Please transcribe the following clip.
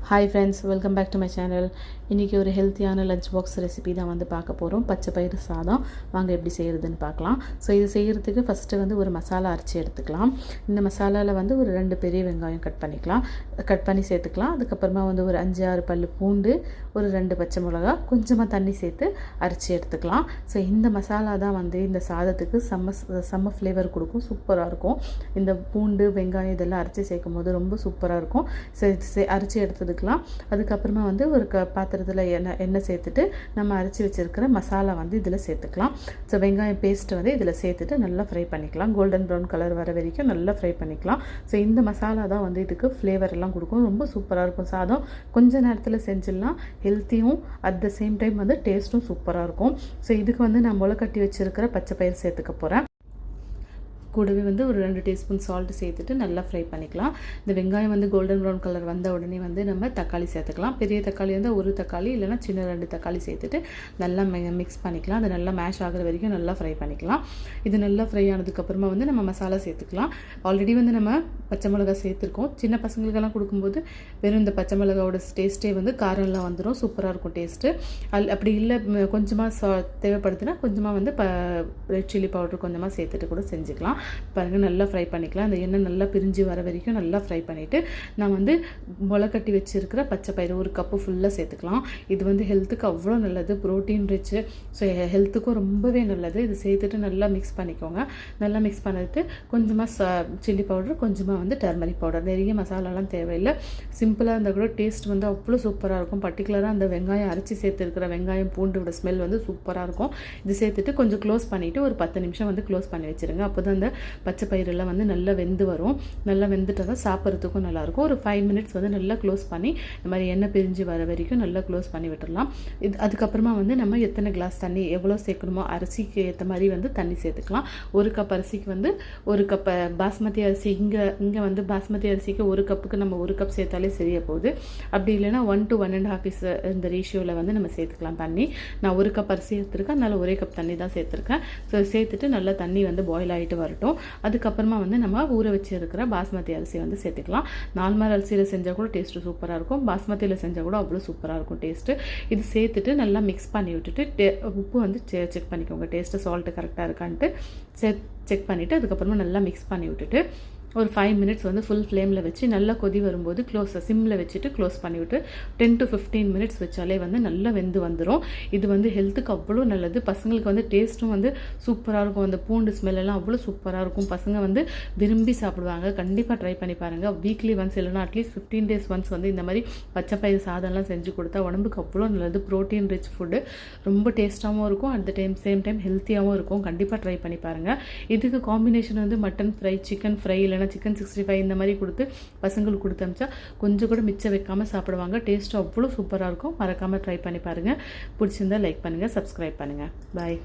Hi friends, welcome back to my channel. இன்றைக்கி ஒரு ஹெல்த்தியான லஞ்ச் பாக்ஸ் ரெசிபி தான் வந்து பார்க்க போகிறோம். பச்சை பயிறு சாதம் வாங்க எப்படி செய்கிறதுன்னு பார்க்கலாம். ஸோ இது செய்கிறதுக்கு ஃபஸ்ட்டு வந்து ஒரு மசாலா அரைச்சி எடுத்துக்கலாம். இந்த மசாலாவில் வந்து ஒரு 2 பெரிய வெங்காயம் கட் பண்ணி சேர்த்துக்கலாம். அதுக்கப்புறமா வந்து ஒரு 5-6 பல் பூண்டு, ஒரு 2 பச்சை மிளகா, கொஞ்சமாக தண்ணி சேர்த்து அரைச்சி எடுத்துக்கலாம். ஸோ இந்த மசாலா தான் வந்து இந்த சாதத்துக்கு செம்ம ஃப்ளேவர் கொடுக்கும், சூப்பராக இருக்கும். இந்த பூண்டு வெங்காயம் இதெல்லாம் அரைச்சி சேர்க்கும் போது ரொம்ப சூப்பராக இருக்கும். அரைச்சி எடுத்ததுக்கலாம். அதுக்கப்புறமா வந்து ஒரு பாத்திரத்தில் எண்ணெய் சேர்த்துட்டு நம்ம அரைச்சி வச்சுருக்கிற மசாலா வந்து இதில் சேர்த்துக்கலாம். ஸோ வெங்காயம் பேஸ்ட்டு வந்து இதில் சேர்த்துட்டு நல்லா ஃப்ரை பண்ணிக்கலாம். கோல்டன் ப்ரௌன் கலர் வர வரைக்கும் நல்லா ஃப்ரை பண்ணிக்கலாம். ஸோ இந்த மசாலா தான் வந்து இதுக்கு ஃப்ளேவர் எல்லாம் கொடுக்கும். ரொம்ப சூப்பராக இருக்கும் சாதம். கொஞ்ச நேரத்தில் செஞ்சிடலாம். ஹெல்த்தியும் அட் த சேம் டைம் வந்து டேஸ்ட்டும் சூப்பராக இருக்கும். ஸோ இதுக்கு வந்து நான் முளைக்கட்டி வச்சுருக்கிற பச்சை பயிர் சேர்த்துக்க போகிறேன். கூடவே வந்து ஒரு 2 டீஸ்பூன் சால்ட் சேர்த்துட்டு நல்லா ஃப்ரை பண்ணிக்கலாம். இந்த வெங்காயம் வந்து கோல்டன் ப்ரௌன் கலர் வந்த உடனே வந்து நம்ம தக்காளி சேர்த்துக்கலாம். பெரிய தக்காளி வந்து ஒரு தக்காளி இல்லைனா சின்ன 2 தக்காளி சேர்த்துட்டு நல்லா மிக்ஸ் பண்ணிக்கலாம். அது நல்லா மேஷ் ஆகிற வரைக்கும் நல்லா ஃப்ரை பண்ணிக்கலாம். இது நல்லா ஃப்ரை ஆனதுக்கப்புறமா வந்து நம்ம மசாலா சேர்த்துக்கலாம். ஆல்ரெடி வந்து நம்ம பச்சை மிளகா சேர்த்துருக்கோம். சின்ன பசங்களுக்கெல்லாம் கொடுக்கும்போது வெறும் இந்த பச்சை மிளகாவோட டேஸ்ட்டே வந்து காரம்லாம் வந்துடும். சூப்பராக இருக்கும் டேஸ்ட்டு. அப்படி இல்லை கொஞ்சமாக தேவைப்படுதுன்னா கொஞ்சமாக வந்து ரெட் சில்லி பவுடர் கொஞ்சமாக சேர்த்துட்டு கூட செஞ்சுக்கலாம். பாருங்கள், நல்லா ஃப்ரை பண்ணிக்கலாம். அந்த எண்ணெய் நல்லா பிரிஞ்சு வர வரைக்கும் நல்லா ஃப்ரை பண்ணிவிட்டு நான் வந்து முளைக்கட்டி வச்சுருக்கிற பச்சை பயிறு ஒரு கப்பு ஃபுல்லாக சேர்த்துக்கலாம். இது வந்து ஹெல்த்துக்கு அவ்வளோ நல்லது, ப்ரோட்டீன் ரிச்சு. ஸோ ஹெல்த்துக்கும் ரொம்பவே நல்லது. இது சேர்த்துட்டு நல்லா மிக்ஸ் பண்ணிக்கோங்க. நல்லா மிக்ஸ் பண்ணிட்டு கொஞ்சமாக சில்லி பவுடர், கொஞ்சமாக வந்து டர்மரிக் பவுடர். நிறைய மசாலாலாம் தேவையில்லை. சிம்பிளாக இருந்தால் கூட டேஸ்ட் வந்து அவ்வளோ சூப்பராக இருக்கும். பர்டிகுலராக அந்த வெங்காயம் அரைச்சி சேர்த்துருக்கிற வெங்காயம் பூண்டோட ஸ்மெல் வந்து சூப்பராக இருக்கும். இது சேர்த்துட்டு கொஞ்சம் க்ளோஸ் பண்ணிவிட்டு ஒரு 10 நிமிஷம் வந்து க்ளோஸ் பண்ணி வச்சுருங்க. அப்போ தான் அந்த பச்சை பயிரெல்லாம் வந்து நல்லா வெந்து வரும். நல்லா வெந்துட்டால் தான் சாப்பிட்றதுக்கும் நல்லாயிருக்கும். ஒரு 5 மினிட்ஸ் வந்து நல்லா க்ளோஸ் பண்ணி இந்த மாதிரி எண்ணெய் பிரிஞ்சு வர வரைக்கும் நல்லா க்ளோஸ் பண்ணி விட்டுடலாம். அதுக்கப்புறமா வந்து நம்ம எத்தனை கிளாஸ் தண்ணி எவ்வளோ சேர்க்கணுமோ அரிசிக்கு ஏற்ற மாதிரி வந்து தண்ணி சேர்த்துக்கலாம். 1 கப் அரிசிக்கு வந்து 1 கப் பாஸ்மதி அரிசி. இங்கே வந்து பாஸ்மதி அரிசிக்கு 1 கப்புக்கு நம்ம 1 கப் சேர்த்தாலே சரியாக போகுது. அப்படி இல்லைன்னா 1 to 1.5 இந்த ரேஷியோவில் வந்து நம்ம சேர்த்துக்கலாம் தண்ணி. நான் 1 கப் அரிசி எடுத்துருக்கேன், அதனால் 1 கப் தண்ணி தான் சேர்த்துருக்கேன். ஸோ சேர்த்துட்டு நல்லா தண்ணி வந்து பாயில் ஆகிட்டு வரட்டும். அதுக்கப்புறமா வந்து நம்ம ஊற வச்சு இருக்கிற பாஸ்மதி அரிசி வந்து சேர்த்துக்கலாம். நார்மல் அரிசியில் செஞ்சால் கூட டேஸ்ட்டு சூப்பராக இருக்கும். பாஸ்மதியில் செஞ்சால் கூட அவ்வளோ சூப்பராக இருக்கும் டேஸ்ட்டு. இது சேர்த்துட்டு நல்லா மிக்ஸ் பண்ணி விட்டுட்டு உப்பு வந்து செக் பண்ணிக்கோங்க. டேஸ்ட்டு சால்ட்டு கரெக்டாக இருக்கான்ட்டு செக் பண்ணிவிட்டு அதுக்கப்புறமா நல்லா மிக்ஸ் பண்ணி விட்டுட்டு ஒரு 5 மினிட்ஸ் வந்து ஃபுல் ஃப்ளேமில் வச்சு நல்லா கொதி வரும்போது சிம்மில் வச்சுட்டு க்ளோஸ் பண்ணிவிட்டு 10 to 15 மினிட்ஸ் வச்சாலே வந்து நல்லா வெந்து வந்துடும். இது வந்து ஹெல்த்துக்கு அவ்வளோ நல்லது. பசங்களுக்கு வந்து டேஸ்ட்டும் வந்து சூப்பராக இருக்கும். அந்த பூண்டு ஸ்மெல்லாம் அவ்வளோ சூப்பராக இருக்கும். பசங்க வந்து விரும்பி சாப்பிடுவாங்க. கண்டிப்பாக ட்ரை பண்ணி பாருங்கள். வீக்லி ஒன்ஸ் இல்லைனா அட்லீஸ்ட் 15 days ஒன்ஸ் வந்து இந்த மாதிரி பச்சை பயிறு சாதம்லாம் செஞ்சு கொடுத்தா உடம்புக்கு அவ்வளோ நல்லது. ப்ரோட்டீன் ரிச் ஃபுட்டு, ரொம்ப டேஸ்ட்டாகவும் இருக்கும். அட் த சேம் டைம் ஹெல்த்தியாகவும் இருக்கும். கண்டிப்பாக ட்ரை பண்ணி பாருங்கள். இதுக்கு காம்பினேஷன் வந்து மட்டன் ஃப்ரை, சிக்கன் ஃப்ரை இல்லைனா சிக்கன் 65 இந்த மாதிரி கொடுத்து பசங்களுக்கு கொடுத்து அமிச்சா கொஞ்சம் கூட மிச்சம் வைக்காமல் சாப்பிடுவாங்க. டேஸ்ட்டு அவ்வளோ சூப்பராக இருக்கும். மறக்காமல் ட்ரை பண்ணி பாருங்கள். பிடிச்சிருந்தா லைக் பண்ணுங்கள், சப்ஸ்கிரைப் பண்ணுங்கள். பாய்.